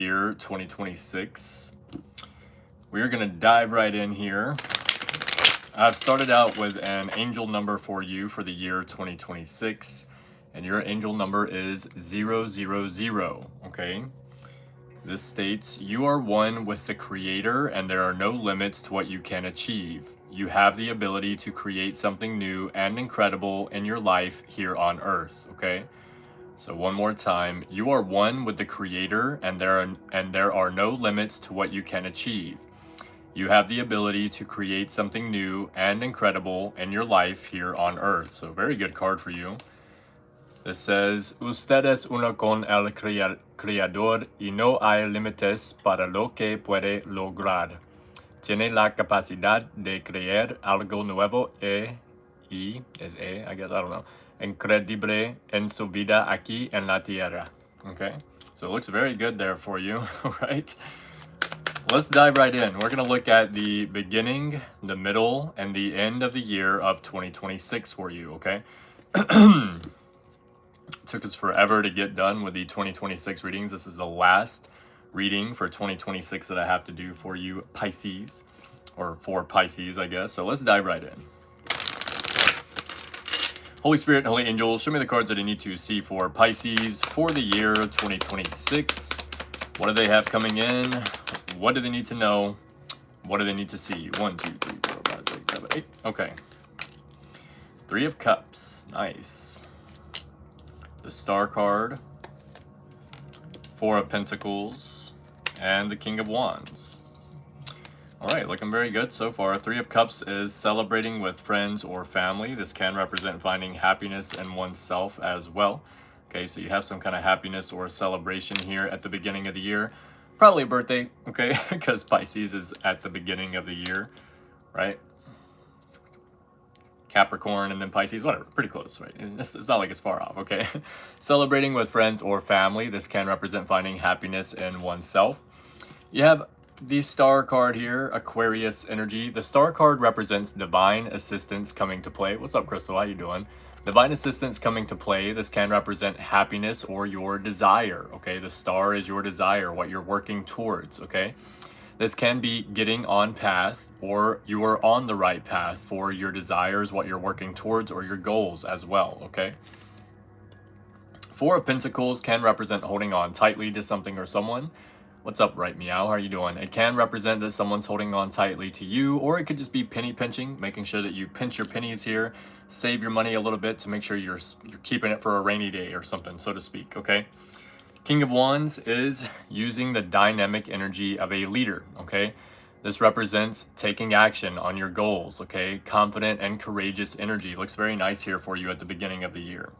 year 2026. We are going to dive right in here. I've started out with an angel number for you for the year 2026, and your angel number is 000, okay? This states, you are one with the Creator, and there are no limits to what you can achieve. You have the ability to create something new and incredible in your life here on Earth, okay? So one more time, you are one with the Creator, and there are no limits to what you can achieve. You have the ability to create something new and incredible in your life here on Earth. So very good card for you. This says, usted es uno con el Creador y no hay límites para lo que puede lograr. Tiene la capacidad de crear algo nuevo I guess, I don't know, increíble en su vida aquí en la tierra. Okay, so it looks very good there for you, right? Let's dive right in. We're going to look at the beginning, the middle, and the end of the year of 2026 for you, okay? Took us forever to get done with the 2026 readings. This is the last reading for 2026 that I have to do for you Pisces, or for Pisces, I guess. So let's dive right in. Holy Spirit, Holy Angels, show me the cards that I need to see for Pisces for the year 2026. What do they have coming in? What do they need to know? What do they need to see? 1, 2, 3, 4, 5, 6, 7, 8. Okay. 3 of Cups. Nice. The Star card, 4 of Pentacles, and the King of Wands. All right, looking very good so far. 3 of Cups is celebrating with friends or family. This can represent finding happiness in oneself as well. Okay, so you have some kind of happiness or celebration here at the beginning of the year. Probably a birthday, okay, because Pisces is at the beginning of the year, right? Capricorn and then Pisces, whatever, pretty close, right? It's not like it's far off, okay? Celebrating with friends or family. This can represent finding happiness in oneself. You have the Star card here, Aquarius energy. The Star card represents divine assistance coming to play. What's up, Crystal? How you doing? Divine assistance coming to play. This can represent happiness or your desire, okay? The Star is your desire, what you're working towards, okay? This can be getting on path, or you are on the right path for your desires, what you're working towards, or your goals as well, okay? 4 of Pentacles can represent holding on tightly to something or someone. What's up, Right Meow? How are you doing? It can represent that someone's holding on tightly to you, or it could just be penny pinching, making sure that you pinch your pennies here, save your money a little bit to make sure you're keeping it for a rainy day or something, so to speak, okay? King of Wands is using the dynamic energy of a leader, okay? This represents taking action on your goals, okay? Confident and courageous energy. Looks very nice here for you at the beginning of the year.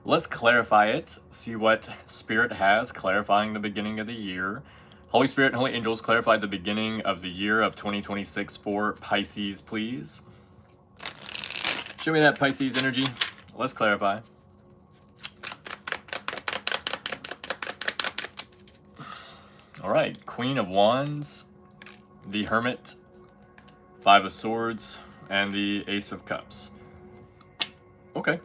Let's clarify it, see what Spirit has clarifying the beginning of the year. Holy Spirit and Holy Angels, clarify the beginning of the year of 2026 for Pisces, please. Show me that Pisces energy. Let's clarify. All right, Queen of Wands, the Hermit, 5 of Swords, and the Ace of Cups. Okay.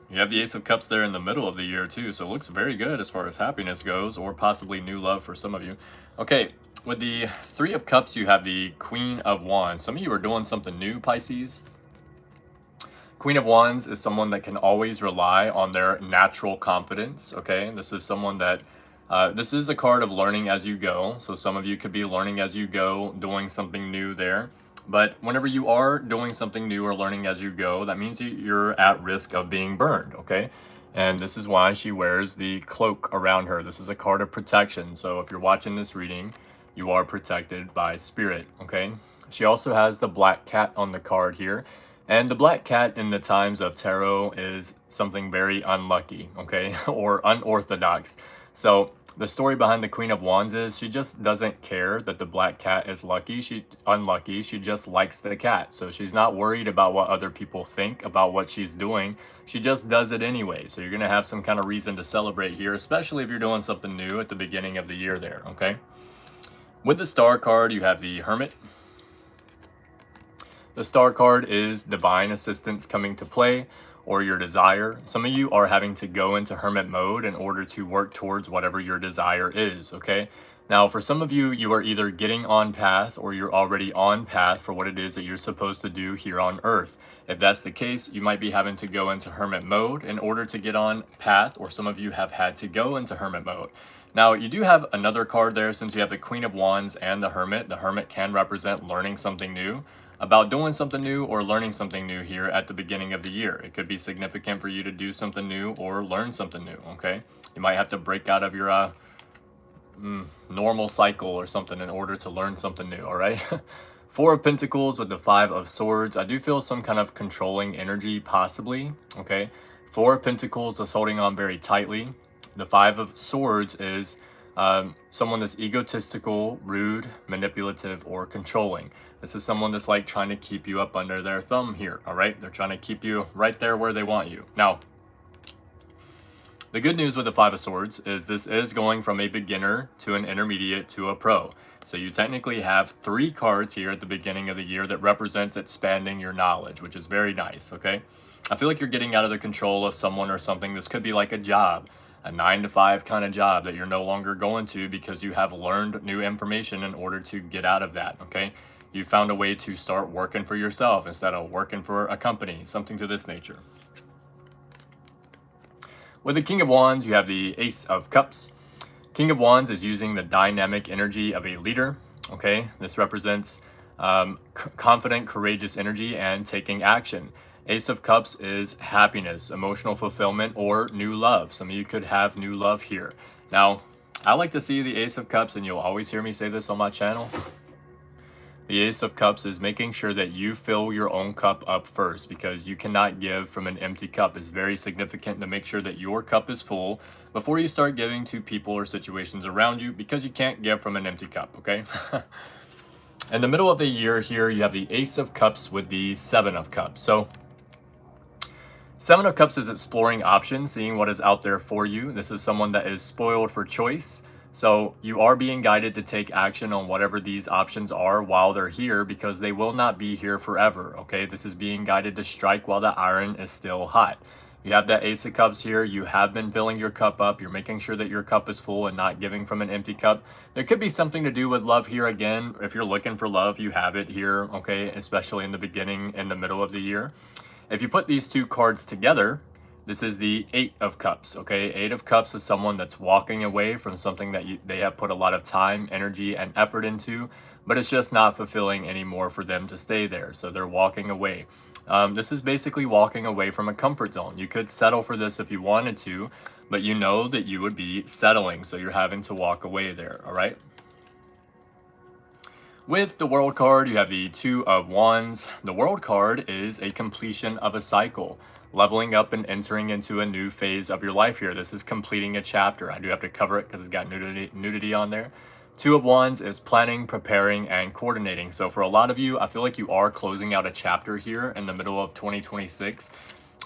You have the Ace of Cups there in the middle of the year too, so it looks very good as far as happiness goes, or possibly new love for some of you. Okay, with the 3 of Cups, you have the Queen of Wands. Some of you are doing something new, Pisces. Queen of Wands is someone that can always rely on their natural confidence, okay? This is someone that this is a card of learning as you go. So some of you could be learning as you go, doing something new there. But whenever you are doing something new or learning as you go, that means you're at risk of being burned, okay? And this is why she wears the cloak around her. This is a card of protection. So if you're watching this reading, you are protected by Spirit, okay? She also has the black cat on the card here. And the black cat in the times of tarot is something very unlucky, okay? Or unorthodox. So the story behind the Queen of Wands is she just doesn't care that the black cat is unlucky. She just likes the cat. So she's not worried about what other people think about what she's doing. She just does it anyway. So you're going to have some kind of reason to celebrate here, especially if you're doing something new at the beginning of the year there, okay? With the Star card, you have the Hermit. The Star card is divine assistance coming to play, or your desire. Some of you are having to go into hermit mode in order to work towards whatever your desire is, okay? Now, for some of you, you are either getting on path or you're already on path for what it is that you're supposed to do here on Earth. If that's the case, you might be having to go into hermit mode in order to get on path, or some of you have had to go into hermit mode. Now, you do have another card there since you have the Queen of Wands and the Hermit. The Hermit can represent learning something new, about doing something new or learning something new here at the beginning of the year. It could be significant for you to do something new or learn something new, okay? You might have to break out of your normal cycle or something in order to learn something new, all right? Four of Pentacles with the Five of Swords. I do feel some kind of controlling energy, possibly, okay? Four of Pentacles is holding on very tightly. The Five of Swords is someone that's egotistical, rude, manipulative, or controlling. This is someone that's like trying to keep you up under their thumb here, all right? They're trying to keep you right there where they want you. Now, the good news with the Five of Swords is this is going from a beginner to an intermediate to a pro. So you technically have 3 cards here at the beginning of the year that represents expanding your knowledge, which is very nice, okay? I feel like you're getting out of the control of someone or something. This could be like a job, a 9-to-5 kind of job that you're no longer going to because you have learned new information in order to get out of that, okay? You found a way to start working for yourself instead of working for a company, something to this nature. With the King of Wands, you have the Ace of Cups. King of Wands is using the dynamic energy of a leader, okay? This represents confident, courageous energy and taking action. Ace of Cups is happiness, emotional fulfillment, or new love. Some of you could have new love here. Now, I like to see the Ace of Cups, and you'll always hear me say this on my channel. The Ace of Cups is making sure that you fill your own cup up first, because you cannot give from an empty cup. It's very significant to make sure that your cup is full before you start giving to people or situations around you, because you can't give from an empty cup, okay? In the middle of the year here, you have the Ace of Cups with the Seven of Cups. So, Seven of Cups is exploring options, seeing what is out there for you. This is someone that is spoiled for choice. So you are being guided to take action on whatever these options are while they're here, because they will not be here forever, okay? This is being guided to strike while the iron is still hot. You have that Ace of Cups here. You have been filling your cup up. You're making sure that your cup is full and not giving from an empty cup. There could be something to do with love here again. If you're looking for love, you have it here, okay? Especially in the beginning and the middle of the year. If you put these two cards together, this is the Eight of Cups, okay? Eight of Cups is someone that's walking away from something that they have put a lot of time, energy, and effort into, but it's just not fulfilling anymore for them to stay there, so they're walking away. This is basically walking away from a comfort zone. You could settle for this if you wanted to, but you know that you would be settling, so you're having to walk away there, all right? With the World card, you have the Two of Wands. The World card is a completion of a cycle, leveling up and entering into a new phase of your life here. This is completing a chapter. I do have to cover it because it's got nudity on there. Two of Wands is planning, preparing, and coordinating. So for a lot of you, I feel like you are closing out a chapter here in the middle of 2026.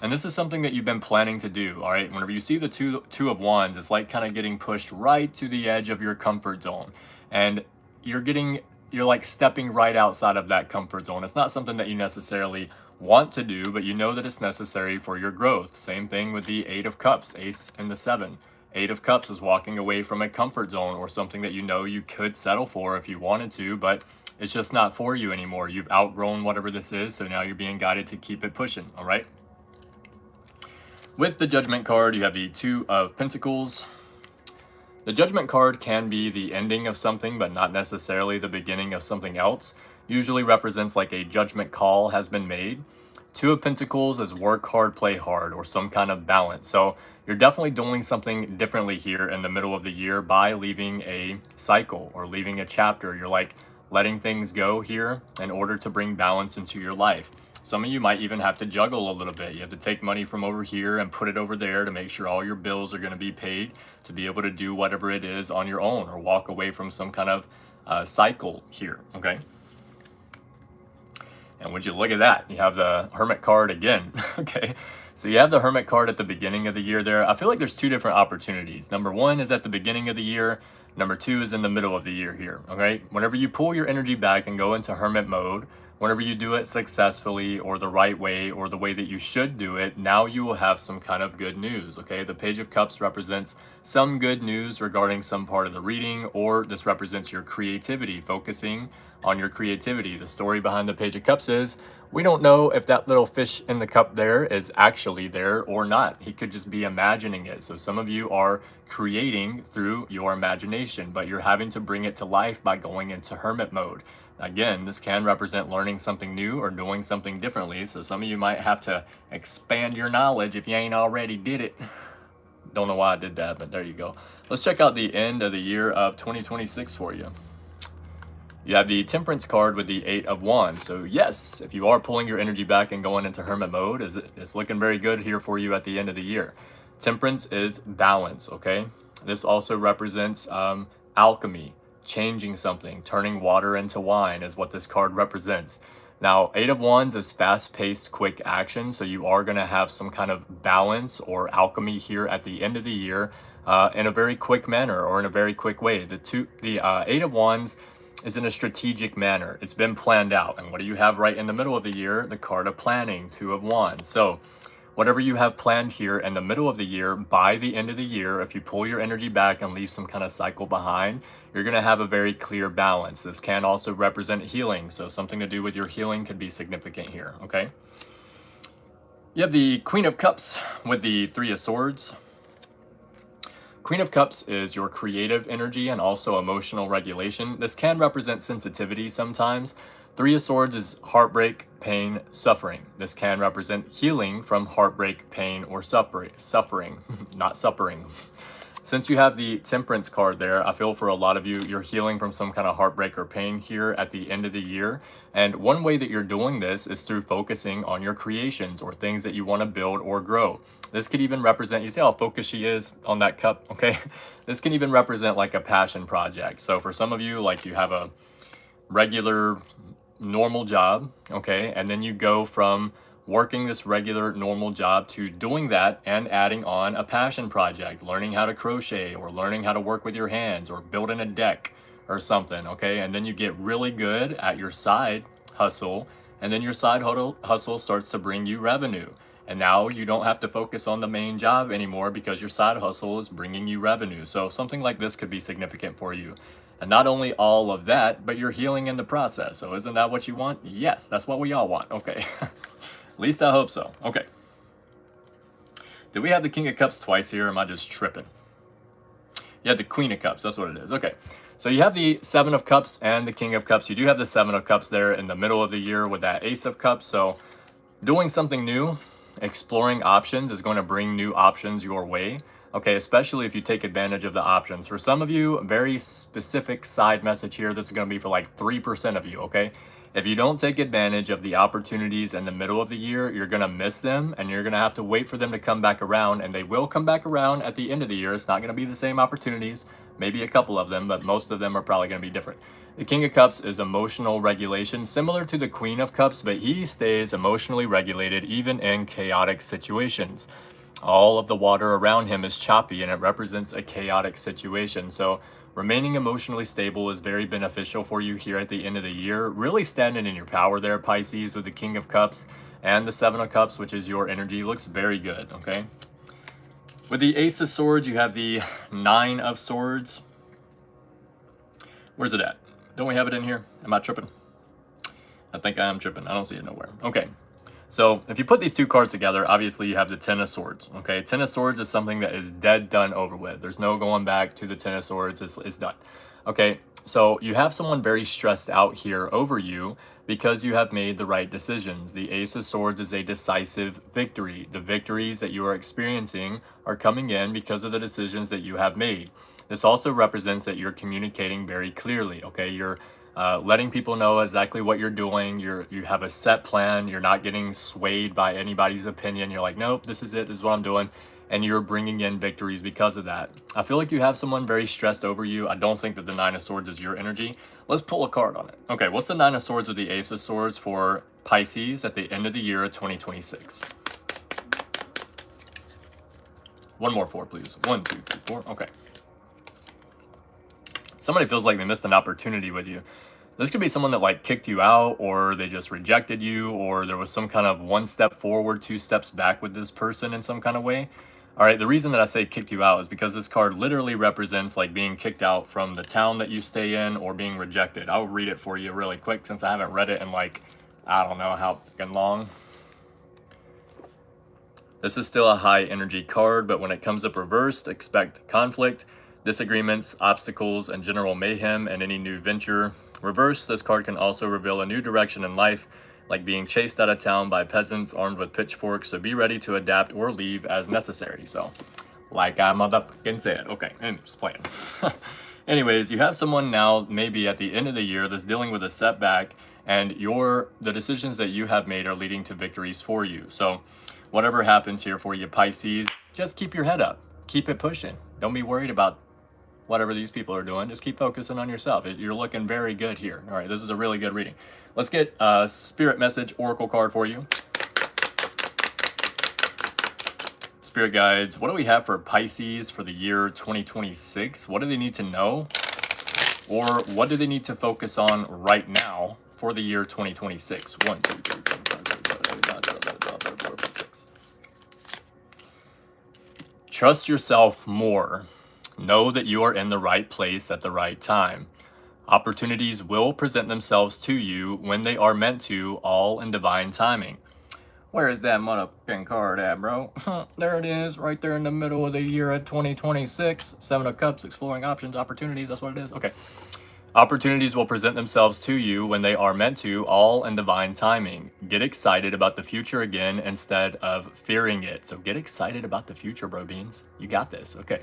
And this is something that you've been planning to do, all right? Whenever you see the two of Wands, it's like kind of getting pushed right to the edge of your comfort zone. And you're like stepping right outside of that comfort zone. It's not something that you necessarily want to do, but you know that it's necessary for your growth. Same thing with the Eight of Cups, Ace and the Seven. Eight of Cups is walking away from a comfort zone or something that you know you could settle for if you wanted to, but it's just not for you anymore. You've outgrown whatever this is, so now you're being guided to keep it pushing, all right? With the Judgment card, you have the Two of Pentacles. The Judgment card can be the ending of something, but not necessarily the beginning of something else. Usually represents like a judgment call has been made. Two of Pentacles is work hard, play hard, or some kind of balance. So you're definitely doing something differently here in the middle of the year by leaving a cycle or leaving a chapter. You're like letting things go here in order to bring balance into your life. Some of you might even have to juggle a little bit. You have to take money from over here and put it over there to make sure all your bills are going to be paid to be able to do whatever it is on your own, or walk away from some kind of cycle here, okay? And would you look at that? You have the Hermit card again, okay? So you have the Hermit card at the beginning of the year there. I feel like there's two different opportunities. Number one is at the beginning of the year. Number two is in the middle of the year here, okay? Whenever you pull your energy back and go into Hermit mode, whenever you do it successfully or the right way or the way that you should do it, now you will have some kind of good news, okay? The Page of Cups represents some good news regarding some part of the reading, or this represents your creativity, focusing on your creativity. The story behind the Page of Cups is we don't know if that little fish in the cup there is actually there or not. He could just be imagining it. So some of you are creating through your imagination, but you're having to bring it to life by going into hermit mode. Again, this can represent learning something new or doing something differently. So some of you might have to expand your knowledge if you ain't already did it. Don't know why I did that, but there you go. Let's check out the end of the year of 2026 for you. You have the Temperance card with the 8 of Wands. So yes, if you are pulling your energy back and going into hermit mode, it's looking very good here for you at the end of the year. Temperance is balance, okay? This also represents alchemy, changing something, turning water into wine is what this card represents. Now, 8 of Wands is fast-paced, quick action, so you are going to have some kind of balance or alchemy here at the end of the year in a very quick manner or in a very quick way. The 8 of Wands is in a strategic manner. It's been planned out. And what do you have right in the middle of the year? The card of planning, 2 of Wands. So whatever you have planned here in the middle of the year, by the end of the year, if you pull your energy back and leave some kind of cycle behind, you're going to have a very clear balance. This can also represent healing. So something to do with your healing could be significant here, okay? You have the Queen of Cups with the 3 of Swords. Queen of Cups is your creative energy and also emotional regulation. This can represent sensitivity sometimes. 3 of Swords is heartbreak, pain, suffering. This can represent healing from heartbreak, pain, or suffering, not suffering. Since you have the Temperance card there, I feel for a lot of you, you're healing from some kind of heartbreak or pain here at the end of the year. And one way that you're doing this is through focusing on your creations or things that you want to build or grow. This could even represent, you see how focused she is on that cup, okay? This can even represent like a passion project. So for some of you, like you have a regular, normal job, okay? And then you go from working this regular, normal job to doing that and adding on a passion project, learning how to crochet or learning how to work with your hands or building a deck or something, okay? And then you get really good at your side hustle, and then your side hustle starts to bring you revenue. And now you don't have to focus on the main job anymore because your side hustle is bringing you revenue. So something like this could be significant for you. And not only all of that, but you're healing in the process. So isn't that what you want? Yes, that's what we all want. Okay. At least I hope so. Okay. Did we have the King of Cups twice here? Or am I just tripping? You had the Queen of Cups. That's what it is. Okay. So you have the 7 of Cups and the King of Cups. You do have the 7 of Cups there in the middle of the year with that Ace of Cups. So doing something new, exploring options is going to bring new options your way. Okay, especially if you take advantage of the options. For some of you, very specific side message here. This is going to be for like 3% of you, okay? If you don't take advantage of the opportunities in the middle of the year, you're going to miss them and you're going to have to wait for them to come back around, and they will come back around at the end of the year. It's not going to be the same opportunities, maybe a couple of them, but most of them are probably going to be different. The King of Cups is emotional regulation, similar to the Queen of Cups, but he stays emotionally regulated even in chaotic situations. All of the water around him is choppy and it represents a chaotic situation. So remaining emotionally stable is very beneficial for you here at the end of the year. Really standing in your power there, Pisces, with the King of Cups and the 7 of Cups, which is your energy. Looks very good, okay? With the Ace of Swords, you have the 9 of Swords. Where's it at? Don't we have it in here? Am I tripping? I think I am tripping. I don't see it nowhere. Okay. So if you put these two cards together, obviously you have the 10 of Swords, okay? 10 of Swords is something that is dead, done, over with. There's no going back to the 10 of Swords. It's done, okay? So you have someone very stressed out here over you because you have made the right decisions. The Ace of Swords is a decisive victory. The victories that you are experiencing are coming in because of the decisions that you have made. This also represents that you're communicating very clearly, okay? You're letting people know exactly what you're doing. You have a set plan. You're not getting swayed by anybody's opinion. You're like, nope, this is it. This is what I'm doing. And you're bringing in victories because of that. I feel like you have someone very stressed over you. I don't think that the 9 of Swords is your energy. Let's pull a card on it. Okay, what's the 9 of Swords with the Ace of Swords for Pisces at the end of the year of 2026? One more 4, please. 1, 2, 3, 4. Okay. Somebody feels like they missed an opportunity with you. This could be someone that like kicked you out, or they just rejected you, or there was some kind of 1 step forward, 2 steps back with this person in some kind of way. All right, the reason that I say kicked you out is because this card literally represents like being kicked out from the town that you stay in or being rejected. I'll read it for you really quick since I haven't read it in like, I don't know how fucking long. This is still a high energy card, but when it comes up reversed, expect conflict, disagreements, obstacles, and general mayhem in any new venture. Reversed, this card can also reveal a new direction in life, like being chased out of town by peasants armed with pitchforks, so be ready to adapt or leave as necessary. So, like I motherfucking said. Okay, and just playing. Anyways, you have someone now maybe at the end of the year that's dealing with a setback, and the decisions that you have made are leading to victories for you. So whatever happens here for you, Pisces, just keep your head up. Keep it pushing. Don't be worried about whatever these people are doing. Just keep focusing on yourself. You're looking very good here. All right, this is a really good reading. Let's get a Spirit Message Oracle card for you. Spirit guides, what do we have for Pisces for the year 2026? What do they need to know? Or what do they need to focus on right now for the year 2026? 1, 2, 3, 4, 5, 6. Trust yourself more. Know that you are in the right place at the right time. Opportunities will present themselves to you when they are meant to, all in divine timing. Where is that motherfucking card at, bro? There it is, right there in the middle of the year at 2026. 7 of Cups, exploring options, opportunities, that's what it is. Okay. Opportunities will present themselves to you when they are meant to, all in divine timing. Get excited about the future again instead of fearing it. So get excited about the future, bro beans. You got this. Okay.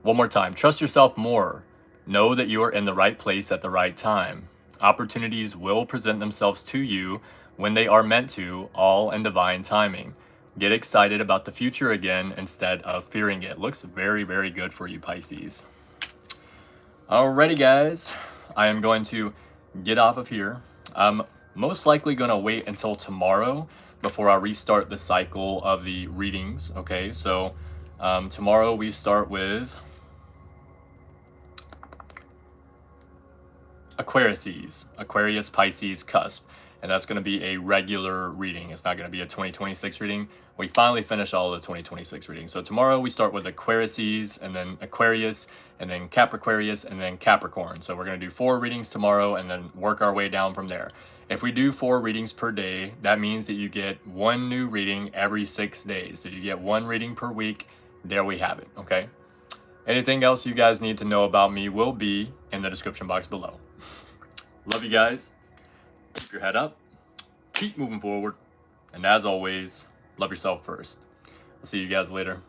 One more time. Trust yourself more. Know that you are in the right place at the right time. Opportunities will present themselves to you when they are meant to, all in divine timing. Get excited about the future again instead of fearing it. Looks very, very good for you, Pisces. Alrighty, guys. I am going to get off of here. I'm most likely going to wait until tomorrow before I restart the cycle of the readings. Okay, so tomorrow we start with Aquarices, Aquarius, Pisces, Cusp. And that's going to be a regular reading. It's not going to be a 2026 reading. We finally finish all of the 2026 readings. So tomorrow we start with Aquarices, and then Aquarius, and then Capriquarius, and then Capricorn. So we're going to do 4 readings tomorrow and then work our way down from there. If we do 4 readings per day, that means that you get 1 new reading every 6 days. So you get 1 reading per week. There we have it, okay? Anything else you guys need to know about me will be in the description box below. Love you guys. Keep your head up. Keep moving forward. And as always, love yourself first. I'll see you guys later.